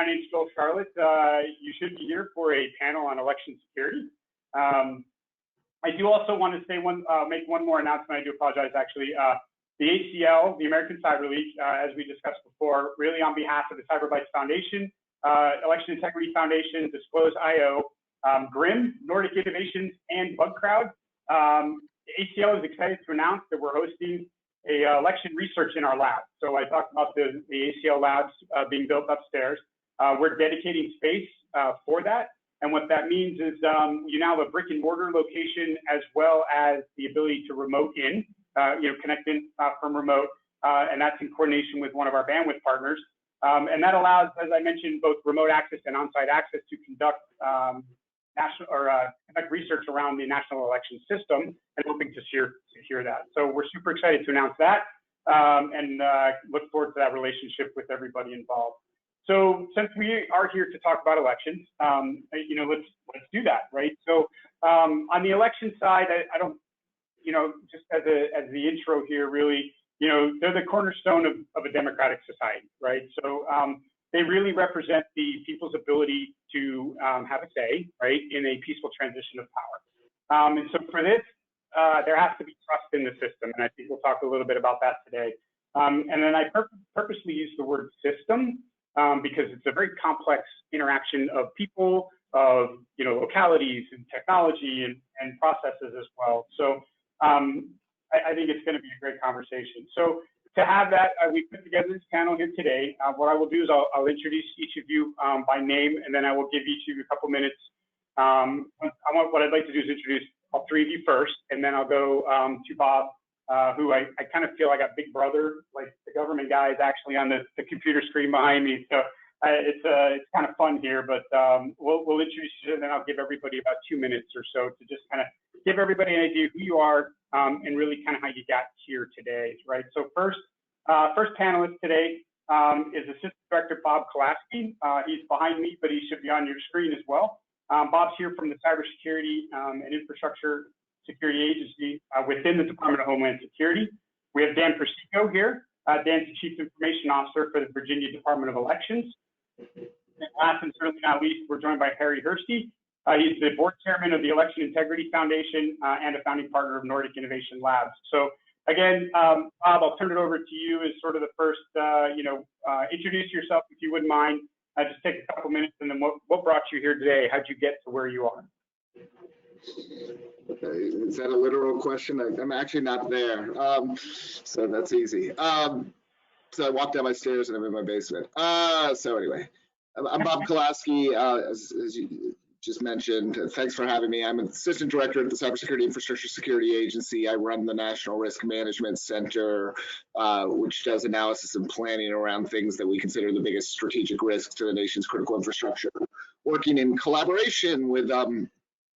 My name's Phil Charlotte. You should be here for a panel on election security. I do also want to say make one more announcement. I do apologize, actually. The ACL, the American Cyber League, as we discussed before, really on behalf of the CyberBytes Foundation, Election Integrity Foundation, Disclose.io, GRIM, Nordic Innovations, and BugCrowd. ACL is excited to announce that we're hosting a election research in our lab. So I talked about the ACL labs being built upstairs. We're dedicating space for that. And what that means is you now have a brick and mortar location as well as the ability to remote in, connect in from remote. And that's in coordination with one of our bandwidth partners. And that allows, as I mentioned, both remote access and on-site access to conduct conduct research around the national election system and hoping to secure that. So we're super excited to announce that and look forward to that relationship with everybody involved. So since we are here to talk about elections, let's do that, right? So on the election side, I don't, just as the intro here, really, they're the cornerstone of a democratic society, right? So they really represent the people's ability to have a say, right, in a peaceful transition of power. And so for this, there has to be trust in the system, and I think we'll talk a little bit about that today. And then I purposely use the word system because it's a very complex interaction of people, of localities and technology and processes as well. So I think it's going to be a great conversation. So to have that, we put together this panel here today. What I will do is I'll introduce each of you by name, and then I will give each of you a couple minutes. What I'd like to do is introduce all three of you first, and then I'll go to Bob, who I kind of feel like a big brother, like the government guy is actually on the computer screen behind me. So it's kind of fun here, but we'll introduce you, and then I'll give everybody about 2 minutes or so to just kind of give everybody an idea of who you are and really kind of how you got here today, right? So first panelist today is Assistant Director Bob Kolasky. He's behind me, but he should be on your screen as well. Bob's here from the Cybersecurity and Infrastructure Security Agency within the Department of Homeland Security. We have Dan Percico here. Dan's the Chief Information Officer for the Virginia Department of Elections. And last and certainly not least, we're joined by Harri Hursti. He's the board chairman of the Election Integrity Foundation and a founding partner of Nordic Innovation Labs. So again, Bob, I'll turn it over to you as sort of the first, introduce yourself if you wouldn't mind. Just take a couple minutes, and then what brought you here today? How'd you get to where you are? Okay, is that a literal question? I'm actually not there, so that's easy. So I walked down my stairs and I'm in my basement. So anyway, I'm Bob Kolasky, as you just mentioned. Thanks for having me. I'm an assistant director at the Cybersecurity Infrastructure Security Agency. I run the National Risk Management Center, which does analysis and planning around things that we consider the biggest strategic risks to the nation's critical infrastructure, working in collaboration with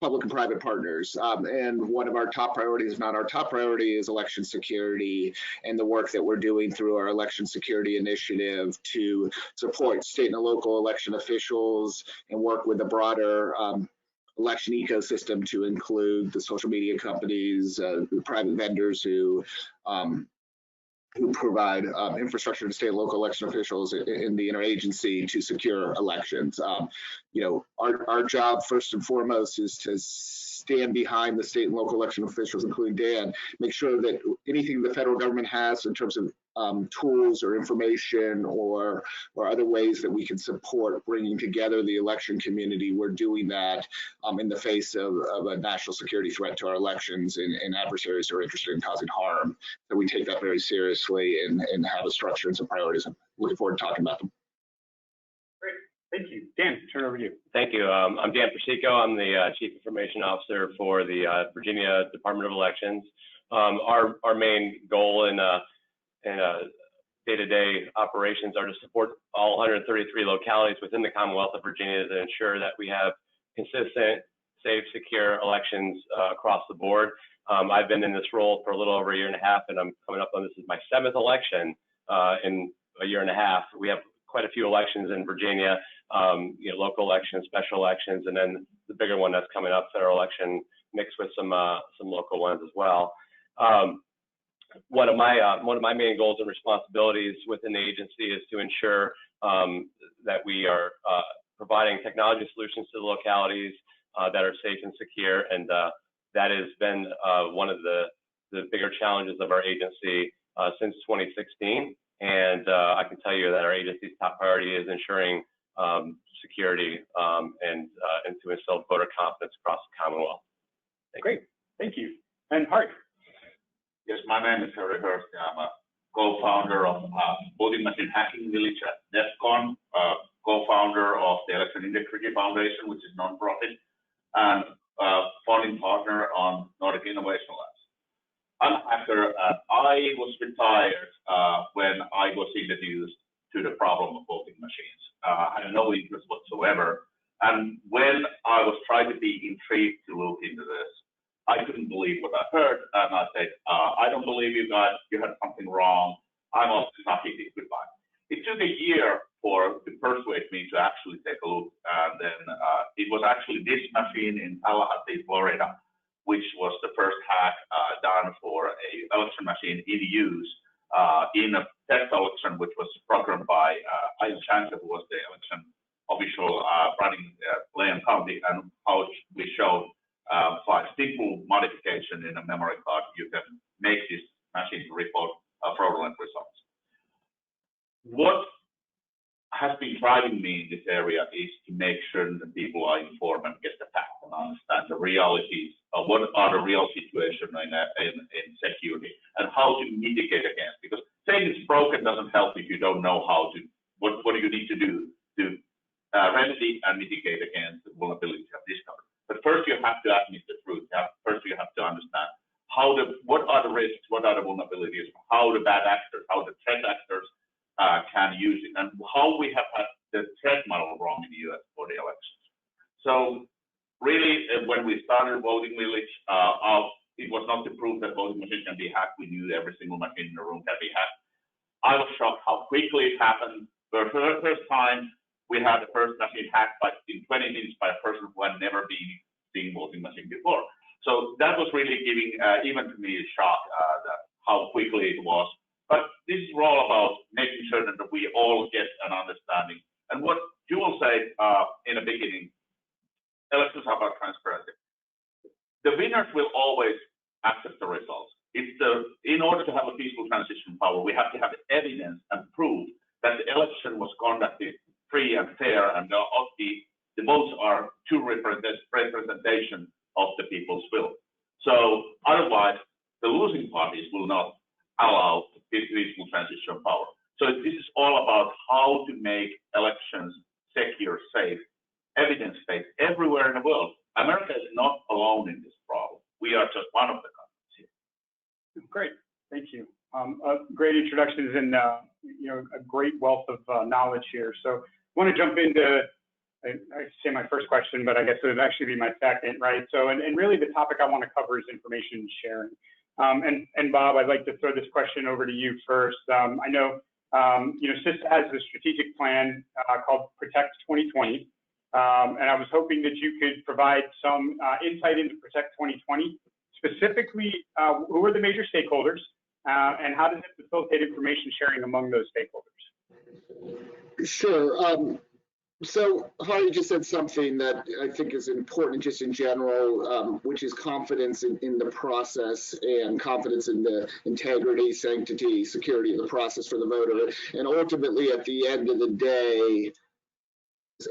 public and private partners. And one of our top priorities, if not our top priority, is election security and the work that we're doing through our election security initiative to support state and local election officials and work with the broader election ecosystem to include the social media companies, the private vendors who provide infrastructure to state and local election officials in the interagency to secure elections. Our job first and foremost is to stand behind the state and local election officials, including Dan, make sure that anything the federal government has in terms of tools or information or other ways that we can support bringing together the election community, we're doing that in the face of a national security threat to our elections and adversaries who are interested in causing harm. So we take that very seriously and have a structure and some priorities. I'm looking forward to talking about them. Great, thank you. Dan, turn it over to you. Thank you. I'm Dan Percico. I'm the Chief Information Officer for the Virginia Department of Elections. Our main goal in day-to-day operations are to support all 133 localities within the Commonwealth of Virginia to ensure that we have consistent, safe, secure elections across the board. I've been in this role for a little over a year and a half, and I'm coming up on, this is my 7th election in a year and a half. We have quite a few elections in Virginia, local elections, special elections, and then the bigger one that's coming up, federal election, mixed with some local ones as well. One of my main goals and responsibilities within the agency is to ensure that we are providing technology solutions to the localities that are safe and secure, and that has been one of the bigger challenges of our agency since 2016. And I can tell you that our agency's top priority is ensuring security and to instill voter confidence across the Commonwealth. Great, thank you. And Harri. Yes, my name is Harri Hursti. I'm a co-founder of Voting Machine Hacking Village at DEFCON, co-founder of the Election Integrity Foundation, which is non-profit, and founding partner on Nordic Innovation Labs. I'm a hacker. I was retired when I was introduced to the problem of voting machines. I had no interest whatsoever. And when I was trying to be intrigued to look into this, I couldn't believe what I heard. And I said, I don't believe you guys, you had something wrong. I'm also not easy, goodbye. It took a year to persuade me to actually take a look. And then it was actually this machine in Tallahassee, Florida, which was the first hack done for a election machine in use in a test election, which was programmed by Ian Chancellor, who was the election official running Lane County, and how we showed by simple modification in a memory card, you can make this machine report fraudulent results. What has been driving me in this area is to make sure that people are informed and get the facts and understand the realities of what are the real situations in security and how to mitigate against. Because saying it's broken doesn't help if you don't know how to, what do you need to do to remedy and mitigate against the vulnerability of discovery. But first you have to admit the truth. First you have to understand what are the risks, what are the vulnerabilities, how the bad actors, how the threat actors can use it, and how we have had the threat model wrong in the US for the elections. So really, when we started Voting Village, it was not to prove that voting machines can be hacked. We knew every single machine in the room can be hacked. I was shocked how quickly it happened. For the first time, we had the first machine hacked in 20 minutes by a person who had never been seeing voting machine before. So that was really giving, even to me, a shock that how quickly it was. But this is all about making sure that we all get an understanding. And what Jewel said in the beginning, elections are about transparency. The winners will always accept the results. In order to have a peaceful transition power, we have to have evidence and proof that the election was conducted free and fair, and the votes are true representation of the people's will. So otherwise, the losing parties will not allow peaceful transition power. So this is all about how to make elections secure, safe, evidence-based everywhere in the world. America is not alone in this problem. We are just one of the countries here. Great, thank you. Great introductions and a great wealth of knowledge here. So I want to jump into, I say my first question, but I guess it would actually be my second, right? So, and really the topic I want to cover is information sharing. And Bob, I'd like to throw this question over to you first. I know, CISA has a strategic plan called Protect 2020. And I was hoping that you could provide some insight into Protect 2020. Specifically, who are the major stakeholders and how does it facilitate information sharing among those stakeholders? Sure. So Harri just said something that I think is important just in general, which is confidence in the process and confidence in the integrity, sanctity, security of the process for the voter. And ultimately, at the end of the day,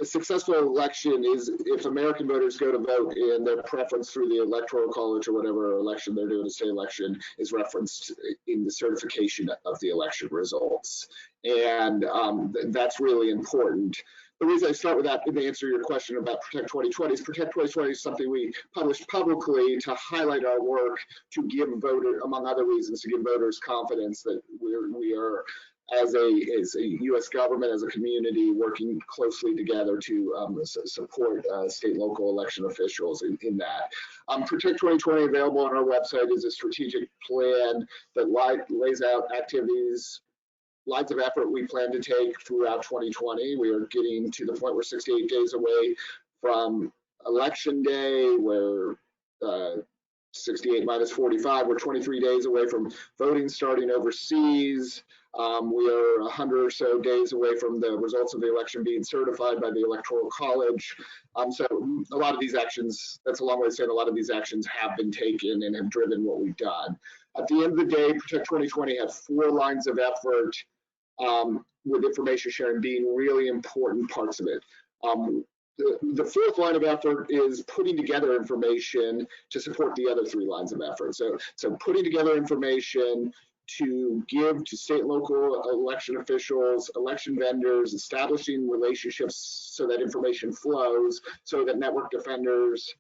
a successful election is if American voters go to vote and their preference through the Electoral College or whatever election they're doing, a state election, is referenced in the certification of the election results. And that's really important. The reason I start with that to answer your question about Protect 2020 is Protect 2020 is something we published publicly to highlight our work to give voters, among other reasons, to give voters confidence that we are as a U.S. government, as a community, working closely together to support state and local election officials in that. Protect 2020 available on our website is a strategic plan that lays out activities, lines of effort we plan to take throughout 2020. We are getting to the point where 68 days away from election day, where 68 minus 45, we're 23 days away from voting starting overseas. We are 100 or so days away from the results of the election being certified by the Electoral College. So a lot of these actions, that's a long way of saying a lot of these actions have been taken and have driven what we've done. At the end of the day, Protect 2020 had 4 lines of effort, with information sharing being really important parts of it. The 4th line of effort is putting together information to support the other 3 lines of effort. So putting together information to give to state and local election officials, election vendors, establishing relationships so that information flows, so that network defenders,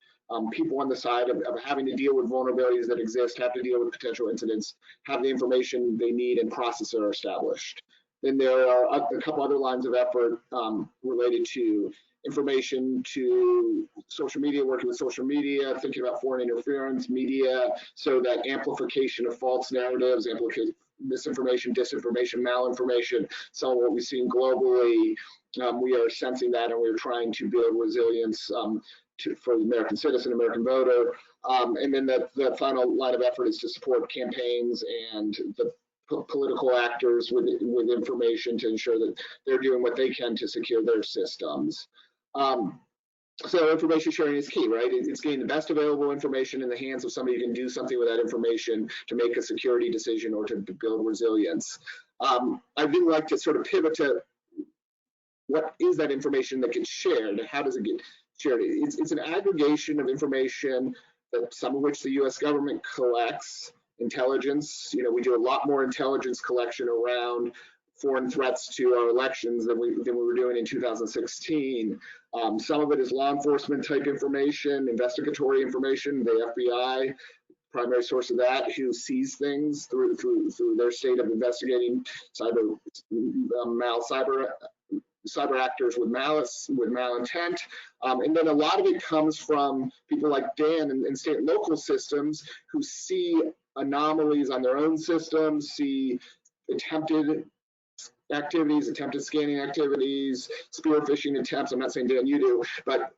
people on the side of having to deal with vulnerabilities that exist, have to deal with potential incidents, have the information they need and processes are established. Then there are a couple other lines of effort related to information to social media, working with social media, thinking about foreign interference, media, so that amplification of false narratives, misinformation, disinformation, malinformation, some of what we've seen globally, we are sensing that and we're trying to build resilience for the American citizen, American voter. And then the final line of effort is to support campaigns and the political actors with information to ensure that they're doing what they can to secure their systems. So information sharing is key, right? It's getting the best available information in the hands of somebody who can do something with that information to make a security decision or to build resilience. I would like to sort of pivot to what is that information that gets shared? How does it get shared? It's an aggregation of information that some of which the US government collects, intelligence. You know, we do a lot more intelligence collection around foreign threats to our elections than we were doing in 2016. Some of it is law enforcement type information, investigatory information, the FBI, primary source of that, who sees things through their state of investigating cyber actors with malice, with malintent. And then a lot of it comes from people like Dan and state and local systems who see anomalies on their own systems, see attempted activities, attempted scanning activities, spear phishing attempts. I'm not saying, Dan, you do, but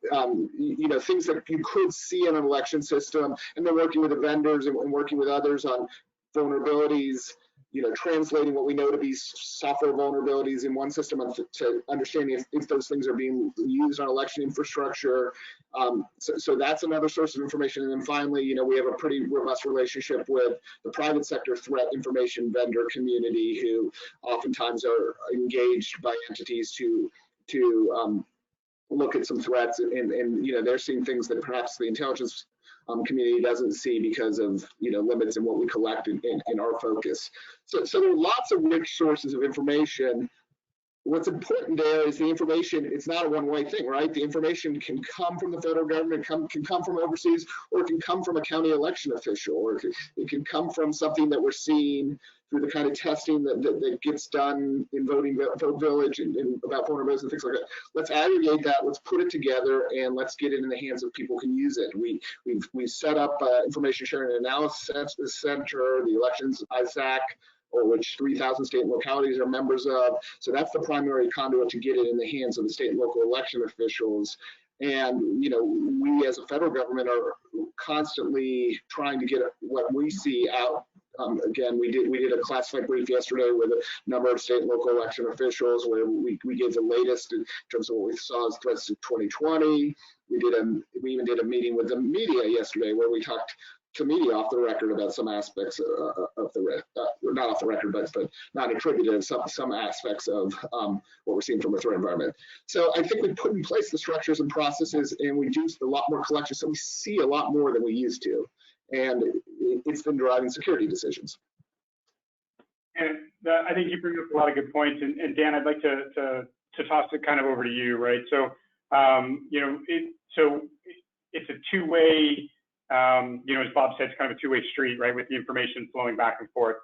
you know, things that you could see in an election system, and then working with the vendors and working with others on vulnerabilities, you know, translating what we know to be software vulnerabilities in one system to understanding if those things are being used on election infrastructure. So that's another source of information. And then finally, you know, we have a pretty robust relationship with the private sector threat information vendor community, who oftentimes are engaged by entities to look at some threats, and you know, they're seeing things that perhaps the intelligence community doesn't see because of, you know, limits in what we collect in our focus. So there are lots of rich sources of information. What's important there is the information, it's not a one-way thing, right? The information can come from the federal government, can come from overseas, or it can come from a county election official, or it can come from something that we're seeing through the kind of testing that gets done in Vote Village and about vulnerabilities and things like that. Let's aggregate that, let's put it together, and let's get it in the hands of people who can use it. We've set up information sharing and analysis center, the elections ISAC, or which 3,000 state and localities are members of. So that's the primary conduit to get it in the hands of the state and local election officials. And, you know, we as a federal government are constantly trying to get what we see out. Again, we did a classified brief yesterday with a number of state and local election officials where we gave the latest in terms of what we saw as threats to 2020. We even did a meeting with the media yesterday where we talked to media off the record about some aspects of the not off the record, but not attributed, some aspects of what we're seeing from a threat environment. So I think we put in place the structures and processes, and we do a lot more collection, so we see a lot more than we used to, and it's been driving security decisions. And I think you bring up a lot of good points, and Dan, I'd like to toss it kind of over to you, right? So you know, it's a two-way. You know, as Bob said, it's kind of a two-way street, right, with the information flowing back and forth.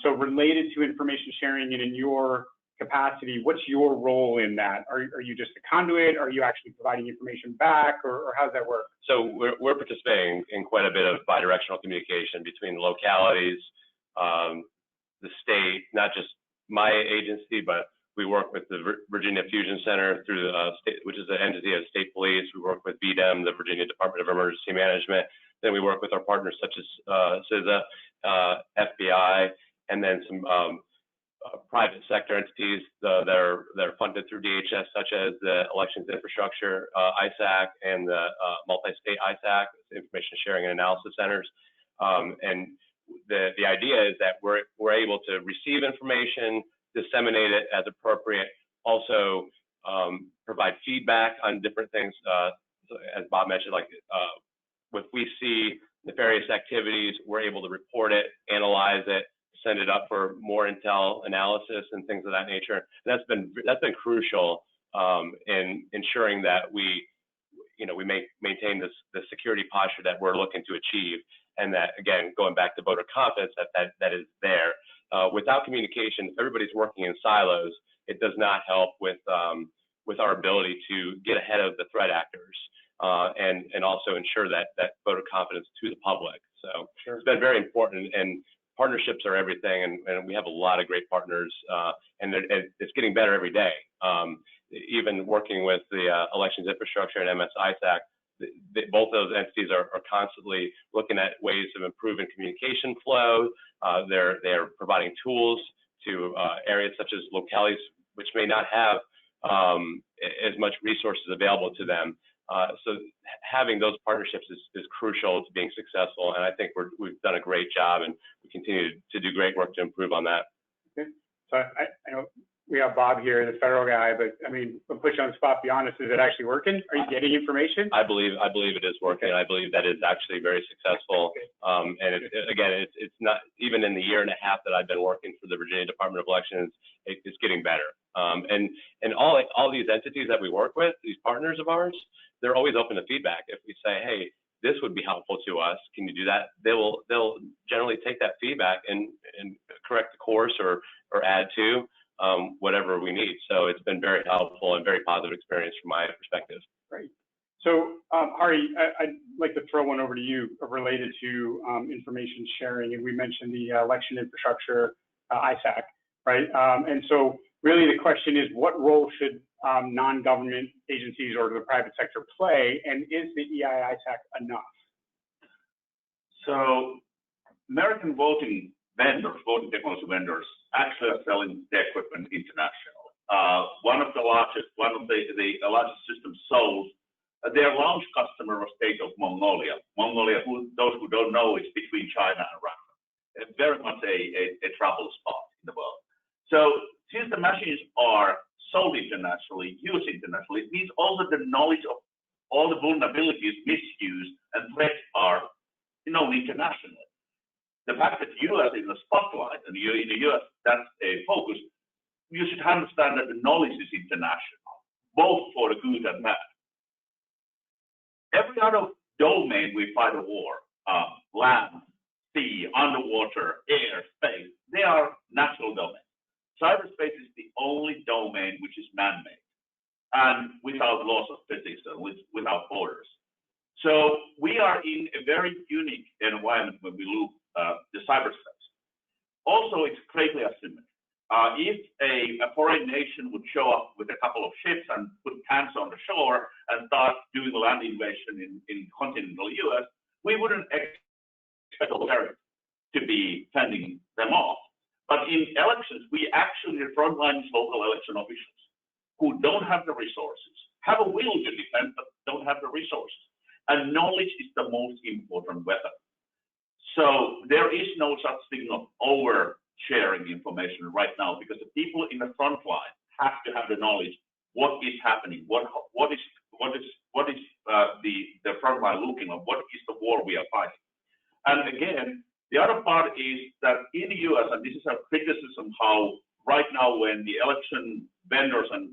So related to information sharing and in your capacity, what's your role in that? Are you just a conduit? Are you actually providing information back, or how does that work? So we're participating in quite a bit of bidirectional communication between the localities, the state, not just my agency, but we work with the Virginia Fusion Center through the state, which is an entity of state police. We work with VDEM, the Virginia Department of Emergency Management. Then we work with our partners such as CISA, FBI, and then some private sector entities that are funded through DHS, such as the Elections Infrastructure ISAC and the multi-state ISAC, Information Sharing and Analysis Centers. And the idea is that we're able to receive information, disseminate it as appropriate, also provide feedback on different things, as Bob mentioned, like if we see nefarious activities, we're able to report it, analyze it, send it up for more intel analysis and things of that nature. And that's been crucial in ensuring that we maintain the security posture that we're looking to achieve, and that, again, going back to voter confidence, that is there. Without communication, if everybody's working in silos, it does not help with our ability to get ahead of the threat actors and also ensure that voter confidence to the public. So sure. It's been very important, and partnerships are everything, and we have a lot of great partners, and it's getting better every day. Even working with the Elections Infrastructure and MS-ISAC, both those entities are constantly looking at ways of improving communication flow. They're providing tools to areas such as localities which may not have as much resources available to them. So having those partnerships is crucial to being successful, and I think we've done a great job, and we continue to do great work to improve on that. Okay. So I know we have Bob here, the federal guy, but I mean, we'll put you on the spot. Be honest, is it actually working? Are you getting information? I believe it is working. Okay. I believe that is actually very successful. Okay. And it's not, even in the year and a half that I've been working for the Virginia Department of Elections, it's getting better. And all these entities that we work with, these partners of ours, they're always open to feedback. If we say, hey, this would be helpful to us, can you do that? They'll generally take that feedback and correct the course or add to whatever we need. So it's been very helpful and very positive experience from my perspective. Great. So Harri, I'd like to throw one over to you related to information sharing. And we mentioned the Election Infrastructure ISAC, right? And so really the question is, what role should non-government agencies or the private sector play? And is the EI ISAC enough? So American voting technology vendors actually are selling their equipment international. One of the largest systems sold, their launch customer was State of Mongolia. Mongolia, those who don't know, is between China and Russia. It's very much a trouble spot in the world. So since the machines are sold internationally, used internationally, it means also the knowledge of all the vulnerabilities, misuse, and threats are known internationally. The fact that U.S. is the spotlight, and in the U.S. that's a focus, you should understand that the knowledge is international, both for the good and bad. Every other domain we fight a war, land, sea, underwater, air, space, they are natural domains. Cyberspace is the only domain which is man-made and without laws of physics and without borders. So we are in a very unique environment when we look the cyberspace. Also, it's greatly asymmetric. If a foreign nation would show up with a couple of ships and put tanks on the shore and start doing land invasion in continental US, we wouldn't expect the military to be fending them off. But in elections, we actually the frontline local election officials who don't have the resources, have a will to defend, but don't have the resources. And knowledge is the most important weapon. So there is no such thing of oversharing information right now, because the people in the front line have to have the knowledge what is happening, what is the front line looking at, what is the war we are fighting. And again, the other part is that in the US, and this is a criticism, how right now when the election vendors and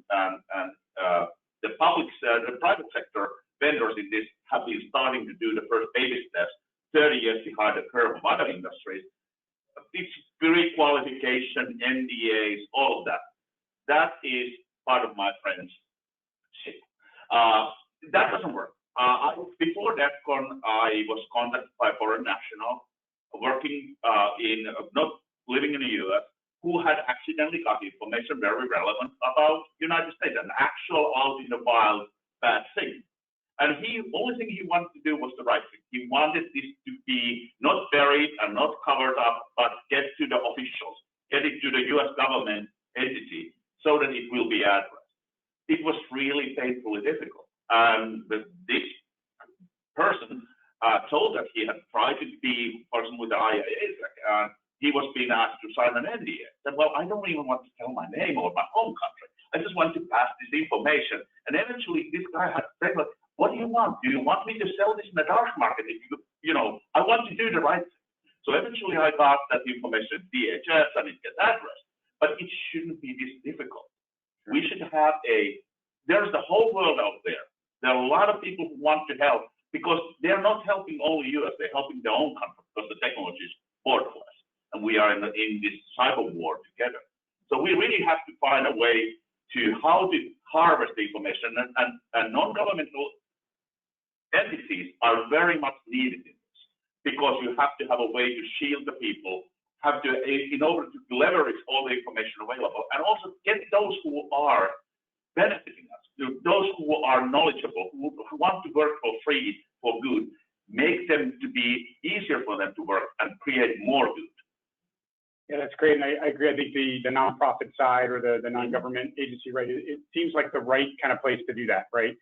the private sector vendors in this have been starting to do the first baby steps, 30 years behind the curve of other industries, it's pre-qualification, NDAs, all of that. That is part of my friend's shit. That doesn't work. Before DEFCON, I was contacted by a foreign national working not living in the US, who had accidentally got information very relevant about United States, an actual out in the wild bad thing. And only thing he wanted to do was the right thing. He wanted this to be not buried and not covered up, but get to the officials. get it to the US government entity so that it will be addressed. It was really painfully difficult. And this person told that he had tried to be person with the IAA, he was being asked to sign an NDA. Said, well, I don't even want to tell my name or my home country. I just want to pass this information. And eventually this guy had said, what do you want? Do you want me to sell this in the dark market? If you know, I want to do the right thing. So eventually I got that information at DHS and it gets addressed. But it shouldn't be this difficult. We should have there's the whole world out there. There are a lot of people who want to help because they're not helping only us, they're helping their own country because the technology is borderless. And we are in this cyber war together. So we really have to find a way to how to harvest the information, and non-governmental entities are very much needed in this because you have to have a way to shield the people, have to, in order to leverage all the information available, and also get those who are benefiting us, those who are knowledgeable, who want to work for free, for good, make them to be easier for them to work and create more good. Yeah, that's great. And I agree. I think the nonprofit side or the non-government agency, right, it seems like the right kind of place to do that, right?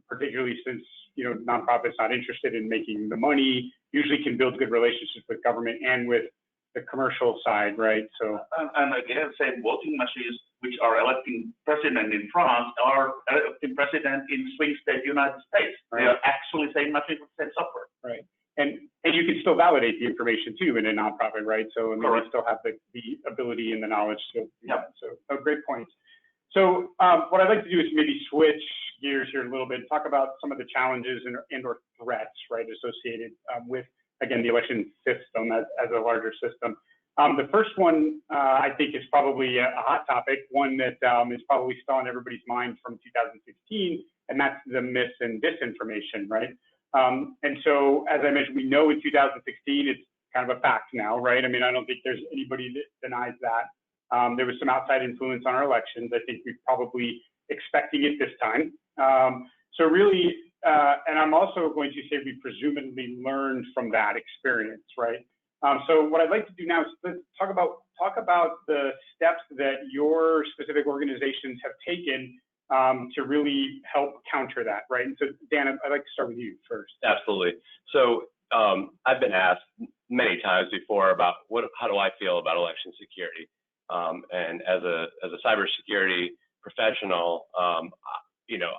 Particularly since, you know, nonprofits not interested in making the money, usually can build good relationships with government and with the commercial side, right? So and again, same voting machines which are electing president in France are electing president in swing state United States. Right. They are actually same machines with same software. Right. And you can still validate the information too in a nonprofit, right? So I mean, we still have the ability and the knowledge to do that. So great points. So what I'd like to do is maybe switch gears here a little bit, talk about some of the challenges and or threats, right, associated with, again, the election system as a larger system. The first one, I think, is probably a hot topic, one that is probably still on everybody's mind from 2016, and that's the mis and disinformation, right? And so, as I mentioned, we know in 2016, it's kind of a fact now, right? I mean, I don't think there's anybody that denies that. There was some outside influence on our elections. I think we're probably expecting it this time. So really, and I'm also going to say we presumably learned from that experience, right? So what I'd like to do now is let's talk about the steps that your specific organizations have taken to really help counter that, right? And so, Dan, I'd like to start with you first. Absolutely. So I've been asked many times before about how do I feel about election security? And as a cybersecurity professional, you know,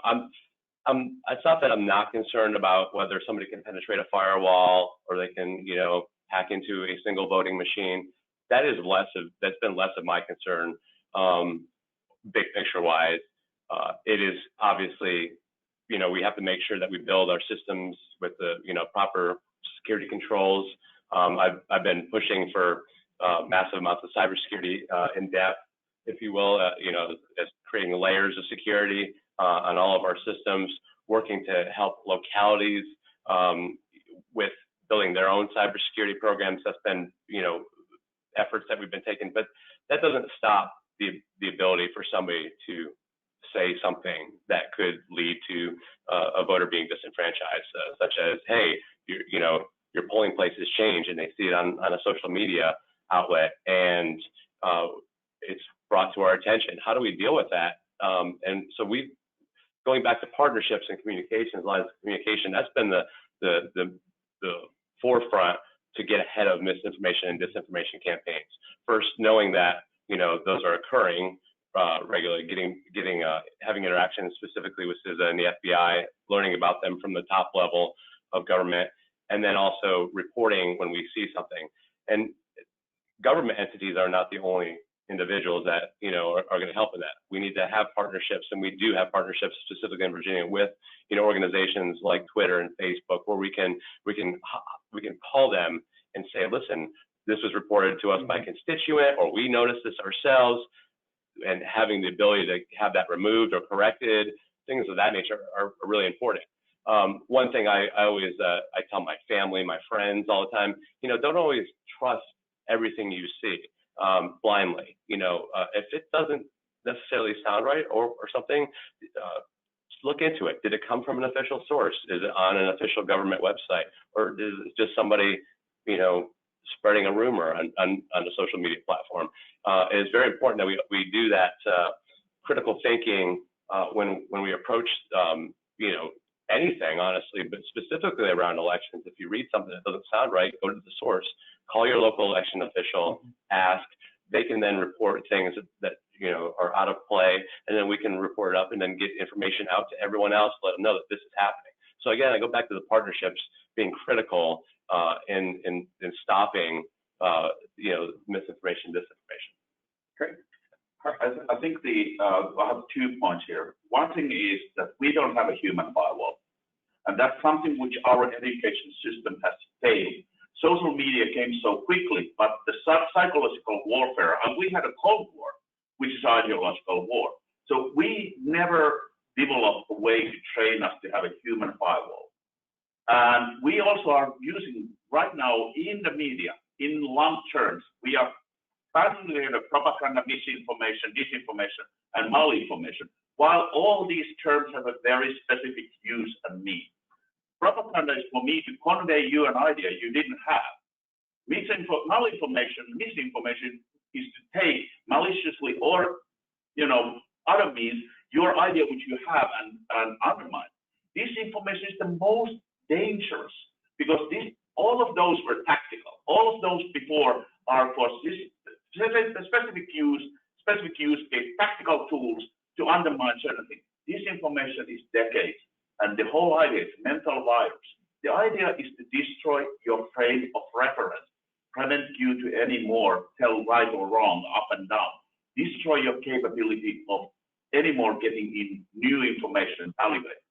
it's not that I'm not concerned about whether somebody can penetrate a firewall or they can, you know, hack into a single voting machine. That's been less of my concern, big picture wise. It is obviously, you know, we have to make sure that we build our systems with the, you know, proper security controls. I've been pushing for massive amounts of cybersecurity in depth, if you will, you know, as creating layers of security on all of our systems, working to help localities with building their own cybersecurity programs. That's been, you know, efforts that we've been taking, but that doesn't stop the ability for somebody to say something that could lead to a voter being disenfranchised, such as, hey, you know, your polling place has changed, and they see it on a social media outlet, and it's brought to our attention. How do we deal with that? And so going back to partnerships and communications, lines of communication, that's been the forefront to get ahead of misinformation and disinformation campaigns. First, knowing that, you know, those are occurring regularly, having interactions specifically with CISA and the FBI, learning about them from the top level of government, and then also reporting when we see something. And government entities are not the only individuals that, you know, are going to help in that. We need to have partnerships, and we do have partnerships specifically in Virginia with, you know, organizations like Twitter and Facebook, where we can call them and say, listen, this was reported to us by a constituent, or we noticed this ourselves, and having the ability to have that removed or corrected, things of that nature are really important. One thing I always I tell my family, my friends all the time, you know, don't always trust everything you see blindly. You know, if it doesn't necessarily sound right or something, look into it. Did it come from an official source? Is it on an official government website, or is it just somebody, you know, spreading a rumor on a social media platform. It is very important that we do that critical thinking when we approach anything, honestly, but specifically around elections. If you read something that doesn't sound right, go to the source, call your local election official, ask. They can then report things that are out of play, and then we can report it up and then get information out to everyone else, let them know that this is happening. So again, I go back to the partnerships being critical in stopping misinformation, disinformation. Great. I think I have 2 points here. One thing is that we don't have a human firewall, and that's something which our education system has failed. Social media came so quickly, but the psychological warfare, and we had a Cold War, which is ideological war. So we never developed a way to train us to have a human firewall. And we also are using right now in the media, in lump terms, we are basically the propaganda, misinformation, disinformation, and malinformation, while all these terms have a very specific use and meaning. Propaganda is for me to convey you an idea you didn't have. Malinformation, misinformation is to take maliciously or other means your idea which you have and undermine. Disinformation is the most dangerous because all of those were tactical. All of those before are for specific use, tactical tools to undermine certain things. Disinformation is decades, and the whole idea is mental virus. The idea is to destroy your frame of reference, prevent you to any more tell right or wrong, up and down, destroy your capability of any more getting in new information, validate.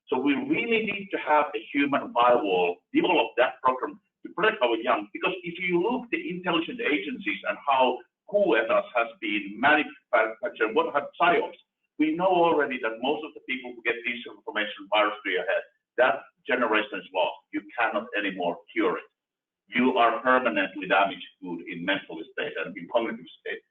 So we really need to have a human firewall, develop that program to protect our young, because if you look the intelligence agencies and how coup ethos has been manufactured, what have psyops, we know already that most of the people who get disinformation virus to your head, that generation is lost. You cannot anymore cure it. You are permanently damaged good in mental state and in cognitive state.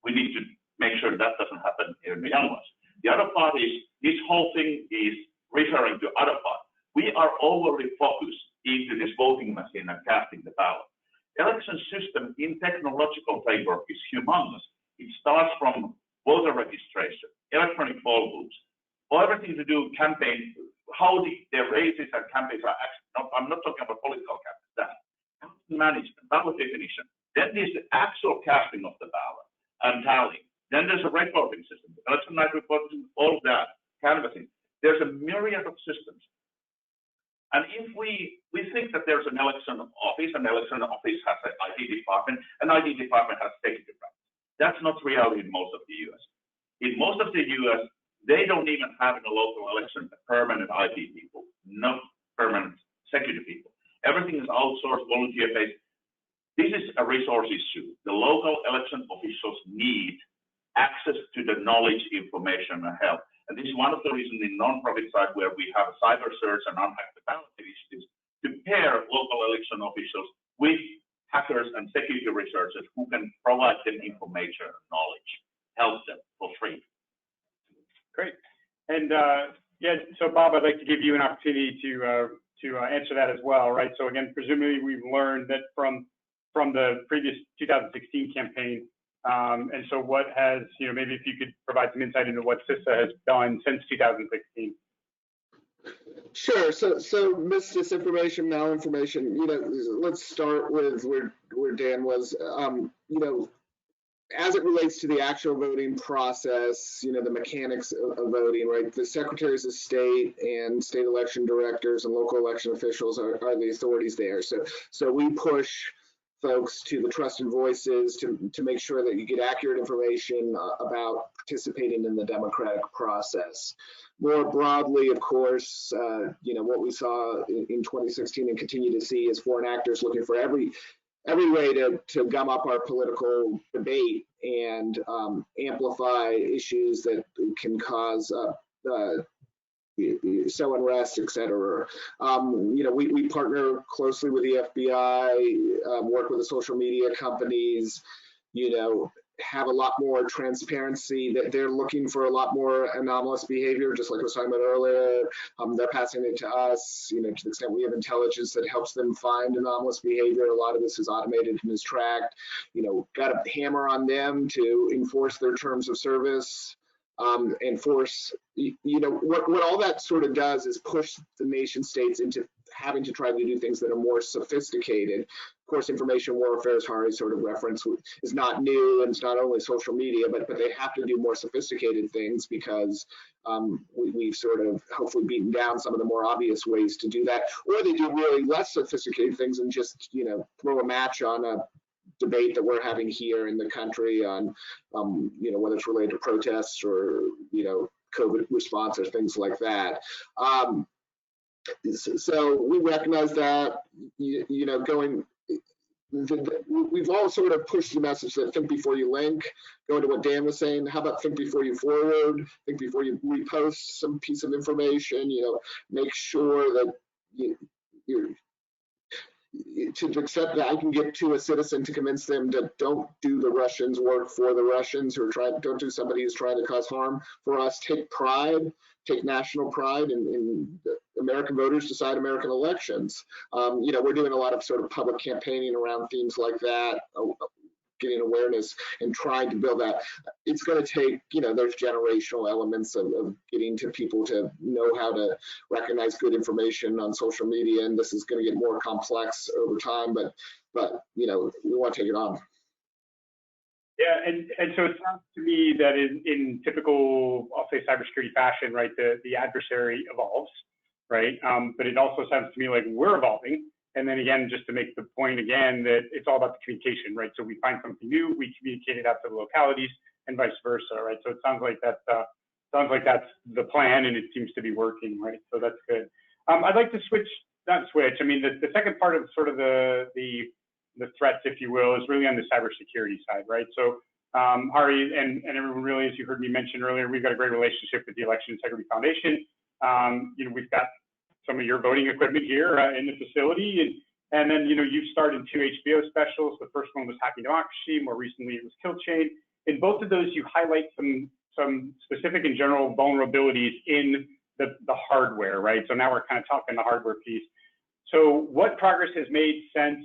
We need to make sure that doesn't happen in the young ones. The other part is, this whole thing is referring to other part. We are overly focused into this voting machine and casting the ballot. Election system in technological framework is humongous. It starts from voter registration, electronic poll booths, everything to do campaign, how the races and campaigns are actually, I'm not talking about political campaigns, that management, ballot definition. Then there's the actual casting of the ballot and tallying. Then there's a reporting system, election night reporting, all of that, canvassing. There's a myriad of systems. And if we think that there's an election office has an ID department, an ID department has security practice. That's not reality in most of the US. In most of the US, they don't even have in a local election a permanent ID people, no permanent security people. Everything is outsourced, volunteer-based. This is a resource issue. The local election officials need access to the knowledge, information, and help. And this is one of the reasons in non-profit side where we have cyber search and unhack the ballot initiatives to pair local election officials with hackers and security researchers who can provide them information and knowledge, help them for free. Great. And so Bob, I'd like to give you an opportunity to answer that as well, right? So again, presumably we've learned that from the previous 2016 campaign. And so what has, maybe if you could provide some insight into what CISA has done since 2016. Sure. So misinformation, malinformation, let's start with where Dan was, as it relates to the actual voting process, the mechanics of voting, right? The secretaries of state and state election directors and local election officials are the authorities there. So we push folks to the trusted voices to make sure that you get accurate information about participating in the democratic process. More broadly, of course, what we saw in 2016 and continue to see is foreign actors looking for every way to gum up our political debate and amplify issues that can cause so unrest, et cetera. We partner closely with the FBI, work with the social media companies, have a lot more transparency, that they're looking for a lot more anomalous behavior, just like I was talking about earlier. They're passing it to us, to the extent we have intelligence that helps them find anomalous behavior. A lot of this is automated and is tracked. Got a hammer on them to enforce their terms of service. Enforce, what all that sort of does is push the nation states into having to try to do things that are more sophisticated. Of course, information warfare, as Harri sort of referenced, is not new, and it's not only social media, but they have to do more sophisticated things because we've sort of hopefully beaten down some of the more obvious ways to do that, or they do really less sophisticated things and just throw a match on a debate that we're having here in the country on, whether it's related to protests or, COVID response or things like that. So we recognize that, we've all sort of pushed the message that think before you link, going to what Dan was saying, how about think before you forward, think before you repost some piece of information, make sure that you're to accept that I can get to a citizen to convince them to don't do the Russians work for the Russians, or don't do somebody who's trying to cause harm. For us, take national pride in American voters decide American elections. We're doing a lot of sort of public campaigning around themes like that, getting awareness and trying to build that. It's going to take, there's generational elements of getting to people to know how to recognize good information on social media, and this is going to get more complex over time, but we want to take it on. Yeah, and so it sounds to me that in typical, I'll say, cybersecurity fashion, right, the adversary evolves, right? But it also sounds to me like we're evolving. And then again, just to make the point again, that it's all about the communication, right? So we find something new, we communicate it out to the localities, and vice versa, right? So it sounds like that's the plan, and it seems to be working, right? So that's good. I'd like to I mean, the second part of sort of the threats, if you will, is really on the cybersecurity side, right? So Harri and everyone, really, as you heard me mention earlier, we've got a great relationship with the Election Integrity Foundation. We've got some of your voting equipment here in the facility, and then you've started 2 HBO specials. The first one was Hacking Democracy. More recently, it was Kill Chain. In both of those, you highlight some specific and general vulnerabilities in the hardware, right? So now we're kind of talking the hardware piece. So what progress has made since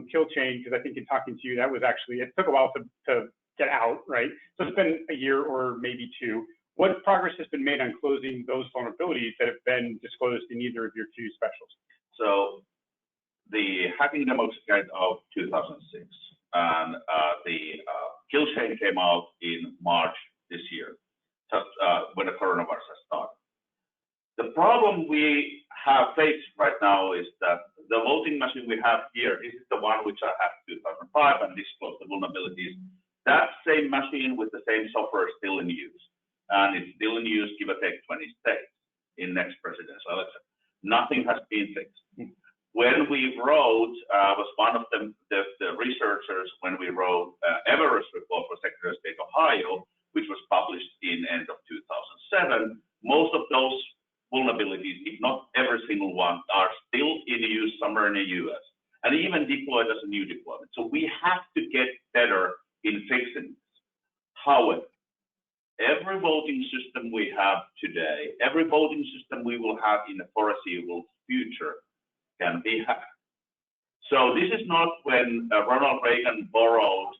Kill Chain? Because I think in talking to you, that was actually, it took a while to get out, right? So it's been a year or maybe 2. What progress has been made on closing those vulnerabilities that have been disclosed in either of your 2 specials? So the Hacking Democracy came out 2006, and the Kill Chain came out in March this year, just when the coronavirus has started. The problem we have faced right now is that the voting machine we have here is the one which I had in 2005 and disclosed the vulnerabilities. That same machine with the same software is still in use. And it's still in use, give or take 20 states in next presidential election. Nothing has been fixed. When we wrote, was one of the researchers when we wrote Everest report for Secretary of State Ohio, which was published in end of 2007, most of those vulnerabilities, if not every single one, are still in use somewhere in the US, and even deployed as a new deployment. So we have to get better in fixing this. However, every voting system we have today, every voting system we will have in the foreseeable future can be hacked. So this is not when Ronald Reagan borrowed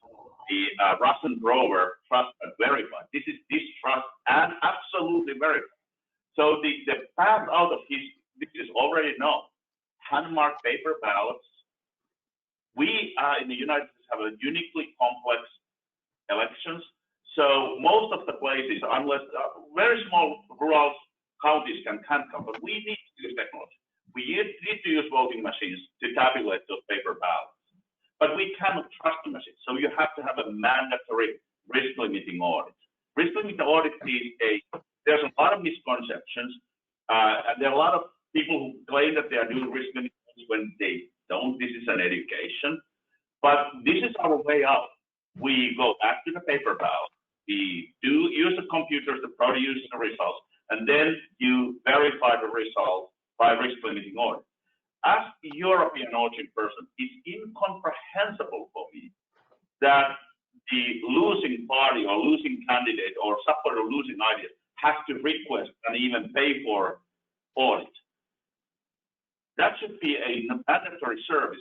the Russian rover, trust and verify. This is distrust and absolutely verify. So the path out of this is already known. Hand-marked paper ballots. We in the United States have a uniquely complex elections. So most of the places, unless very small rural counties can't come, but we need to use technology. We need to use voting machines to tabulate those paper ballots. But we cannot trust the machines. So you have to have a mandatory risk limiting audit. Risk limiting audit is there's a lot of misconceptions. And there are a lot of people who claim that they are doing risk limiting when they don't. This is an education. But this is our way out. We go back to the paper ballot. We do use the computers to produce the results, and then you verify the results by risk limiting audit. As a European origin person, it's incomprehensible for me that the losing party or losing candidate or supporter losing ideas has to request and even pay for audit. That should be a mandatory service.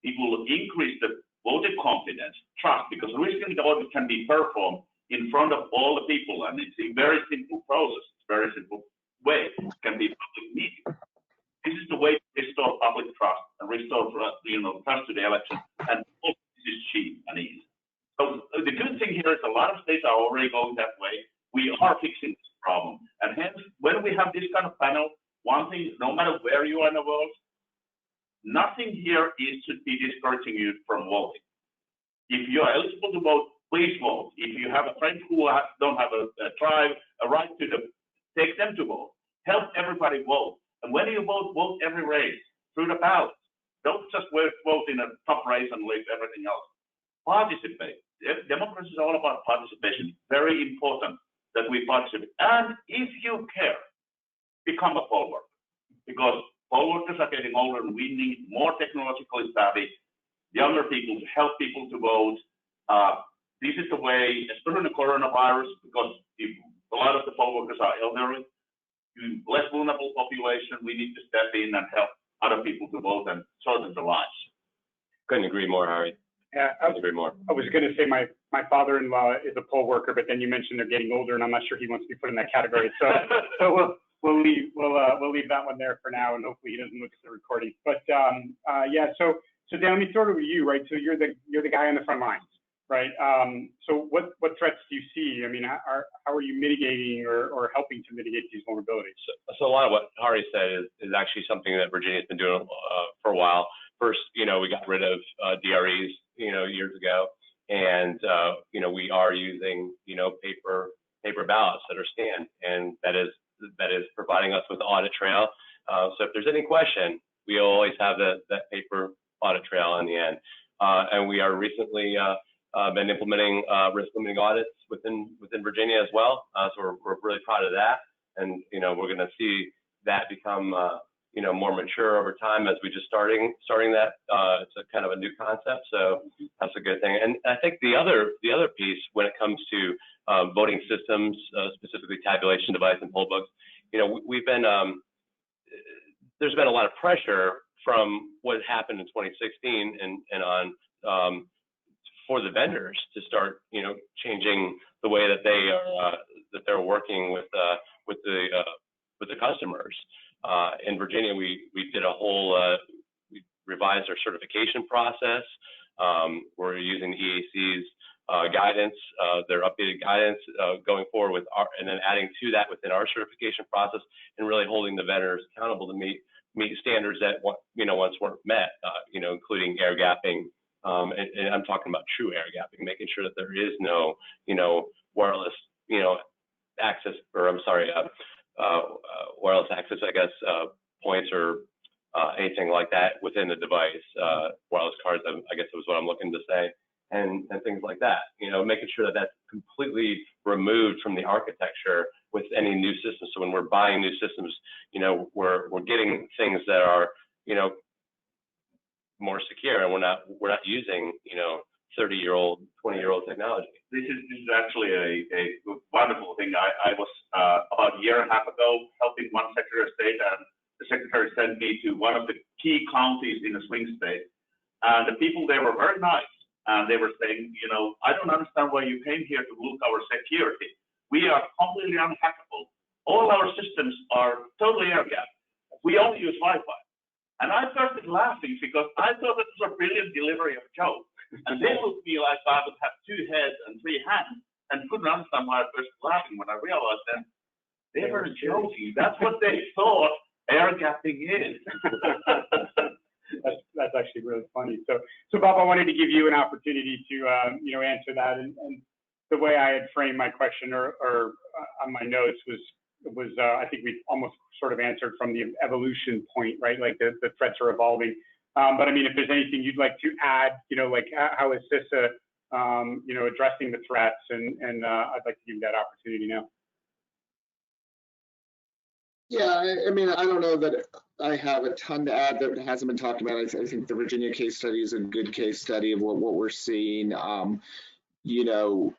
It will increase the voter confidence, trust, because risk and audit can be performed in front of all the people, and it's a very simple process, very simple way. It can be public meeting. This is the way to restore public trust and restore trust to the election, and this is cheap and easy. So the good thing here is a lot of states are already going that way. We are fixing this problem, and hence when we have this kind of panel, one thing, no matter where you are in the world, nothing here should be discouraging you from voting. If you are eligible to vote, please vote. If you have a friend who don't have a right to take them to vote. Help everybody vote. And when you vote, vote every race through the ballot. Don't just vote in a top race and leave everything else. Participate. Democracy is all about participation. Very important that we participate. And if you care, become a poll worker, because poll workers are getting older and we need more technologically savvy, younger people to help people to vote. This is the way, especially in the coronavirus, because a lot of the poll workers are elderly, less vulnerable population, we need to step in and help other people to vote and shorten their lives. Couldn't agree more, Harri. Yeah, I was going to say my father-in-law is a poll worker, but then you mentioned they're getting older, and I'm not sure he wants to be put in that category. So we'll leave that one there for now, and hopefully he doesn't look at the recording. But yeah, so Dan, let me throw it over to you, right? So you're the guy on the front lines, right? So what threats do you see? I mean, how are you mitigating or helping to mitigate these vulnerabilities? So a lot of what Harri said is actually something that Virginia's been doing for a while. First, we got rid of DREs, years ago, and we are using paper ballots that are scanned, and that is providing us with audit trail. So if there's any question, we always have that paper audit trail in the end. And we are recently been implementing risk limiting audits within Virginia as well. So we're really proud of that, and we're going to see that become more mature over time as we just starting that. It's a kind of a new concept, so that's a good thing. And I think the other piece when it comes to voting systems, specifically tabulation device and poll books, we've been there's been a lot of pressure from what happened in 2016 and on for the vendors to start changing the way that they're working with the customers. In Virginia, we did a whole we revised our certification process. We're using the EAC's guidance, their updated guidance going forward and then adding to that within our certification process, and really holding the vendors accountable to meet standards that once weren't met, including air gapping. And I'm talking about true air gapping, making sure that there is no wireless access, or I'm sorry, wireless access, I guess, points or anything like that within the device, wireless cards, I guess was what I'm looking to say, and things like that. Making sure that that's completely removed from the architecture with any new system. So when we're buying new systems, we're getting things that are more secure, and we're not using 30-year-old, 20-year-old technology. This is actually a wonderful thing. I was about a year and a half ago helping one Secretary of State, and the Secretary sent me to one of the key counties in a swing state, and the people there were very nice, and they were saying, I don't understand why you came here to look our security. We are completely unhackable. All our systems are totally air gapped. We only use Wi-Fi. And I started laughing because I thought it was a brilliant delivery of a joke. And they looked at me like I would have 2 heads and 3 hands, and couldn't understand why I was laughing when I realized that they were joking. That's what they thought air gapping is. That's actually really funny. So Bob, I wanted to give you an opportunity to answer that, and the way I had framed my question or on my notes was I think we almost sort of answered from the evolution point, right? Like the threats are evolving. But I mean, if there's anything you'd like to add, like how is CISA, addressing the threats, and I'd like to give you that opportunity now. Yeah, I mean, I don't know that I have a ton to add that hasn't been talked about. I think the Virginia case study is a good case study of what we're seeing. you know,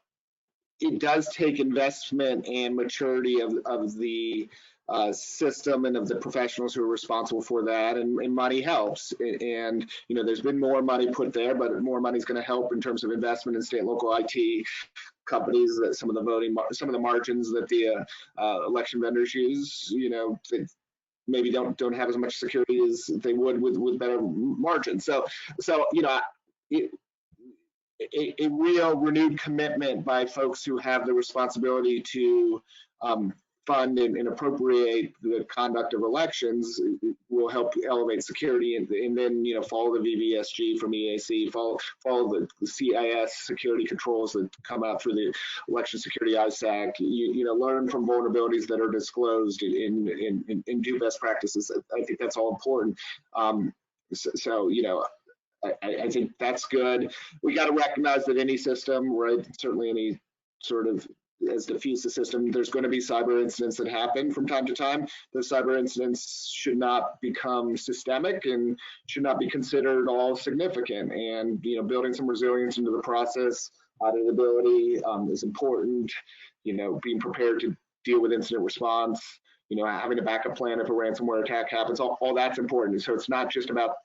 it does take investment and maturity of the system and of the professionals who are responsible for that, and money helps. And you know, there's been more money put there, but more money is going to help in terms of investment in state and local IT companies. That some of the margins that the election vendors use, you know, maybe don't have as much security as they would with better margins. So you know, a real renewed commitment by folks who have the responsibility to fund and appropriate the conduct of elections will help elevate security, and then, you know, follow the VVSG from EAC, follow the CIS security controls that come out through the Election Security ISAC, you know, learn from vulnerabilities that are disclosed and do best practices. I think that's all important. So you know, I think that's good. We got to recognize that any system, right, certainly any sort of as diffuse the system, there's going to be cyber incidents that happen from time to time. Those cyber incidents should not become systemic and should not be considered all significant. And, you know, building some resilience into the process, auditability is important. You know, being prepared to deal with incident response, you know, having a backup plan if a ransomware attack happens, all that's important. So it's not just about,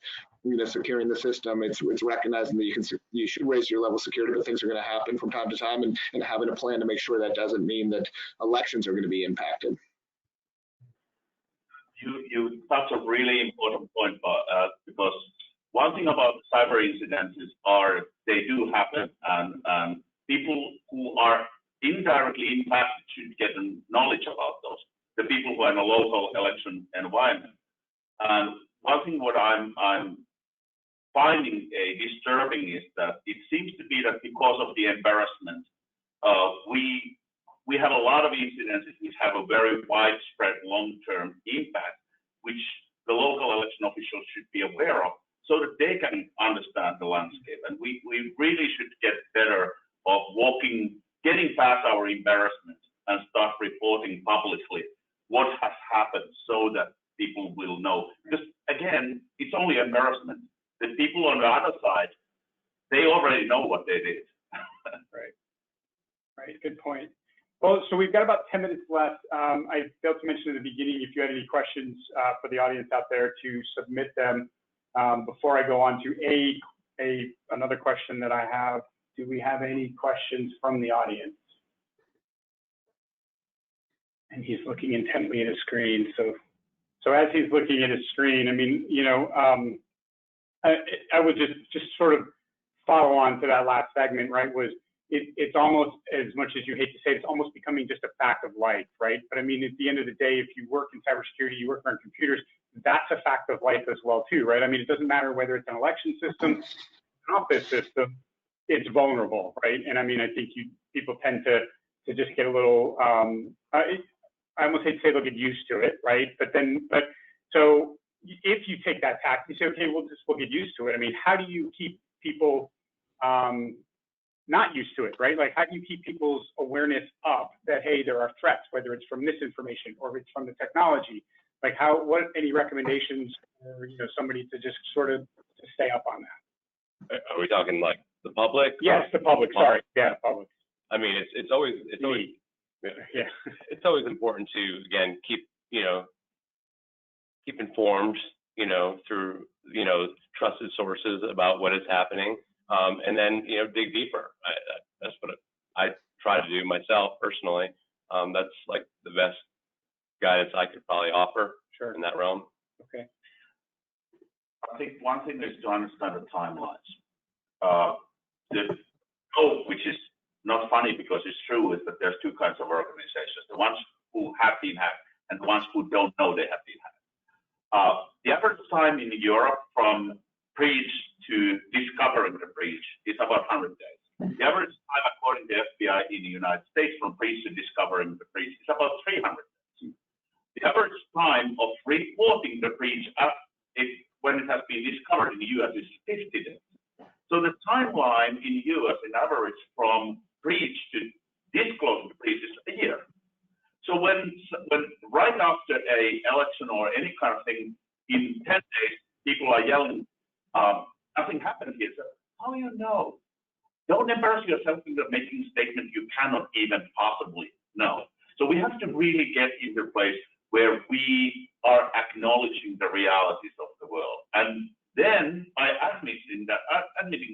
you know, securing the system. It's recognizing that you should raise your level of security, but things are going to happen from time to time, and having a plan to make sure that doesn't mean that elections are going to be impacted. You touch a really important point, because one thing about cyber incidents is they do happen, and people who are indirectly impacted should get knowledge about those. The people who are in a local election environment. And one thing what I'm finding disturbing is that it seems to be that because of the embarrassment, we have a lot of incidents which have a very widespread long-term impact, which the local election officials should be aware of, so that they can understand the landscape. And we really should get better of getting past our embarrassment and start reporting publicly what has happened, so that people will know. Because again, it's only embarrassment. The people on the other side, they already know what they did. Right, good point. Well, so we've got about 10 minutes left. I failed to mention at the beginning, if you had any questions for the audience out there, to submit them before I go on to another question that I have. Do we have any questions from the audience? And he's looking intently at his screen. So as he's looking at his screen, I mean, you know, I would just sort of follow on to that last segment, right? It's almost, as much as you hate to say it, it's almost becoming just a fact of life, right? But I mean, at the end of the day, if you work in cybersecurity, you work on computers, that's a fact of life as well too, right? I mean, it doesn't matter whether it's an election system, an office system, it's vulnerable, right? And I mean, I think people tend to just get a little, I almost hate to say they'll get used to it, right? But so if you take that tack, you say, okay, we'll get used to it. I mean, how do you keep people not used to it, right? Like, how do you keep people's awareness up that, hey, there are threats, whether it's from misinformation or if it's from the technology? Like, any recommendations for, you know, somebody to just sort of to stay up on that? Are we talking like the public? Yes, the public. Sorry, yeah, public. I mean, it's always yeah. It's always important to, again, keep informed, you know, through, you know, trusted sources about what is happening, and then, you know, dig deeper. That's what I try to do myself personally. That's like the best guidance I could probably offer in that realm. Okay. I think one thing is to understand the timelines. Which is not funny because it's true, is that there's two kinds of organizations: the ones who have been hacked and the ones who don't know they have been hacked. The average time in Europe from breach to discovering the breach is about 100 days. The average time, according to the FBI in the United States, from breach to discovering the breach is about 300 days. The average time of reporting the breach when it has been discovered in the US is 50 days. So the timeline in the US, in average, from breach to disclosing the breach is a year. So when right after a election or any kind of thing, in 10 days, people are yelling, nothing happened here. So how do you know? The don't embarrass yourself into making statements you cannot even possibly know. So we have to really get into a place where we are acknowledging the realities of the world. And then by admitting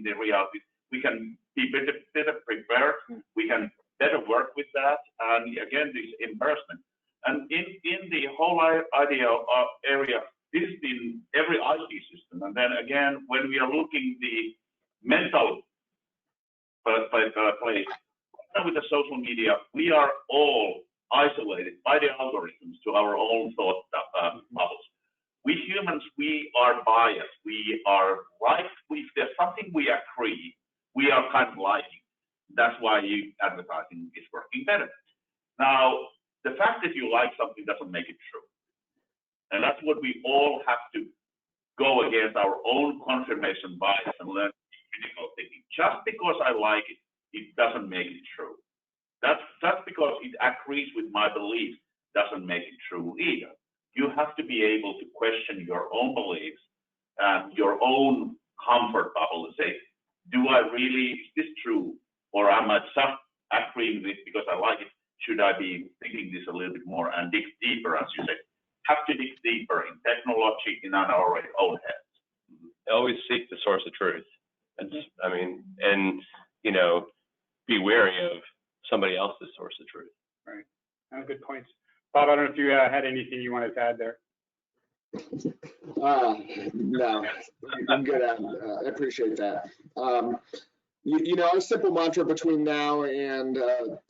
the realities, we can be better prepared, we can better work with that, and again, this embarrassment. And in the whole idea area, this is in every IT system. And then again, when we are looking the mental place, with the social media, we are all isolated by the algorithms to our own thought bubbles. We humans, we are biased. We are like, if there's something we agree, we are kind of liking. That's why advertising is working better. Now, the fact that you like something doesn't make it true. And that's what we all have to go against our own confirmation bias and learn critical thinking. Just because I like it, it doesn't make it true. That's because it agrees with my beliefs doesn't make it true either. You have to be able to question your own beliefs and your own comfort bubble and say, do I really, is this true? Or am I just agreeing with it because I like it? Should I be thinking this a little bit more and dig deeper, as you say? Have to dig deeper in technology in our own heads. Always seek the source of truth. And be wary of somebody else's source of truth. Right. Good points. Bob, I don't know if you had anything you wanted to add there. No, I'm good at it. I appreciate that. Our simple mantra between now and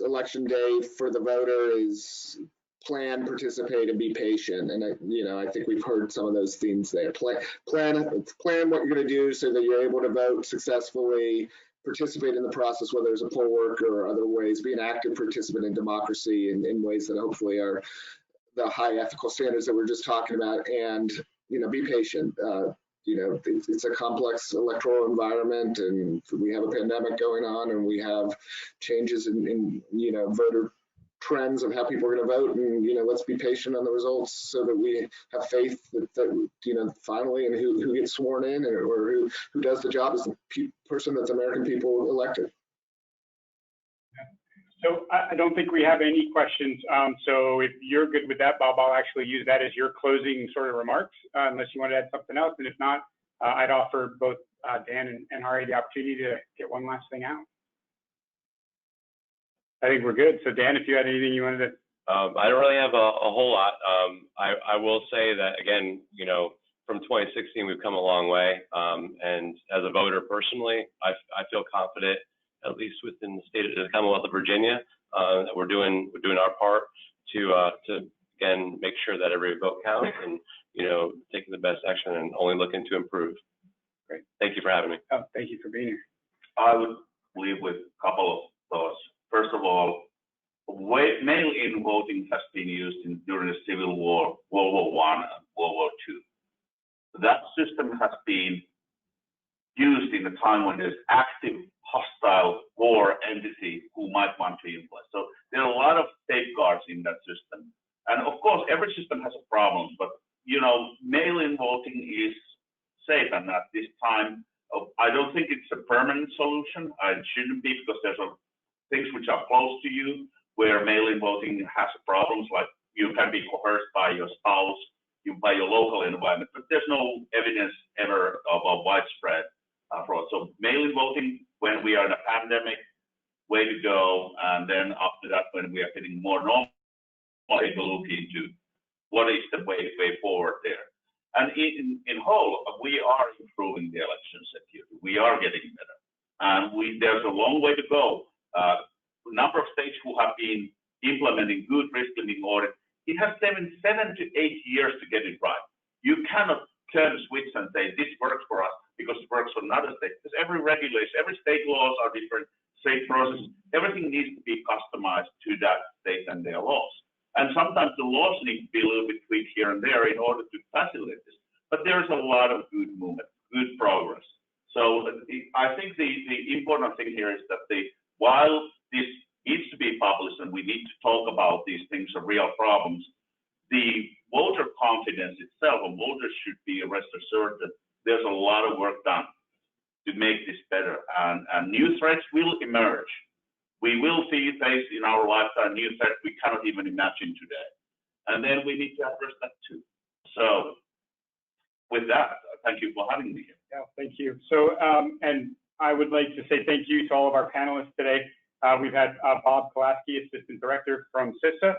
election day for the voter is plan, participate, and be patient. And I think we've heard some of those themes there. Plan what you're going to do so that you're able to vote successfully, participate in the process, whether it's a poll worker or other ways, be an active participant in democracy in ways that hopefully are the high ethical standards that we're just talking about, and be patient. It's a complex electoral environment, and we have a pandemic going on, and we have changes in voter trends of how people are going to vote, and let's be patient on the results so that we have faith that finally, and who gets sworn in or who does the job is the person that the American people elected. So I don't think we have any questions. So if you're good with that, Bob, I'll actually use that as your closing sort of remarks, unless you want to add something else. And if not, I'd offer both Dan and Harri the opportunity to get one last thing out. I think we're good. So Dan, if you had anything you wanted to. I don't really have a whole lot. I will say that, again, from 2016, we've come a long way. And as a voter personally, I feel confident, at least within the state of the Commonwealth of Virginia, that we're doing our part to again make sure that every vote counts and taking the best action and only looking to improve. Great, thank you for having me. Oh, thank you for being here. I would leave with a couple of thoughts. First of all, mail-in voting has been used during the Civil War, World War I and World War II. That system has been used in a time when there's active hostile war entity who might want to influence. So there are a lot of safeguards in that system. And of course, every system has problems, but mail-in voting is safe. And at this time, I don't think it's a permanent solution. It shouldn't be, because there's things which are close to you where mail-in voting has problems, like you can be coerced by your spouse, by your local environment, but there's no evidence ever of a widespread fraud. So mail-in voting, when we are in a pandemic, way to go. And then after that, when we are getting more normal, we will look into what is the way forward there. And in whole, we are improving the election security. We are getting better. And there's a long way to go. Number of states who have been implementing good risk-limiting audit, it has taken 7 to 8 years to get it right. You cannot turn the switch and say this works for us because it works for another state. Because every regulation, every state laws are different, state process, everything needs to be customized to that state and their laws. And sometimes the laws need to be a little bit tweaked here and there in order to facilitate this. But there's a lot of good movement, good progress. So I think the important thing here is that while this needs to be published and we need to talk about these things are real problems, the voter confidence itself, and voters should be rest assured that there's a lot of work done. to make this better. And new threats will emerge. We will see things in our lifetime, new threats we cannot even imagine today. And then we need to address that too. So with that, thank you for having me here. Yeah, thank you. So, and I would like to say thank you to all of our panelists today. We've had Bob Kolasky, Assistant Director from CISA.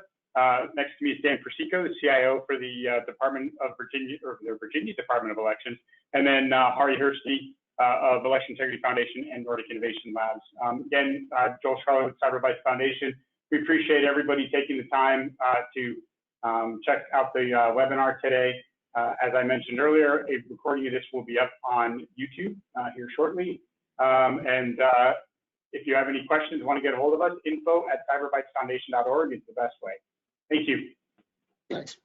Next to me is Dan Percico, the CIO for the Department of Virginia, or the Virginia Department of Elections, and then Harri Hursti of Election Integrity Foundation and Nordic Innovation Labs. Again, Joel Charlotte with Cybersecurity Foundation. We appreciate everybody taking the time to check out the webinar today. As I mentioned earlier, a recording of this will be up on YouTube here shortly. If you have any questions, want to get a hold of us, info@cyberbytesfoundation.org is the best way. Thank you. Thanks.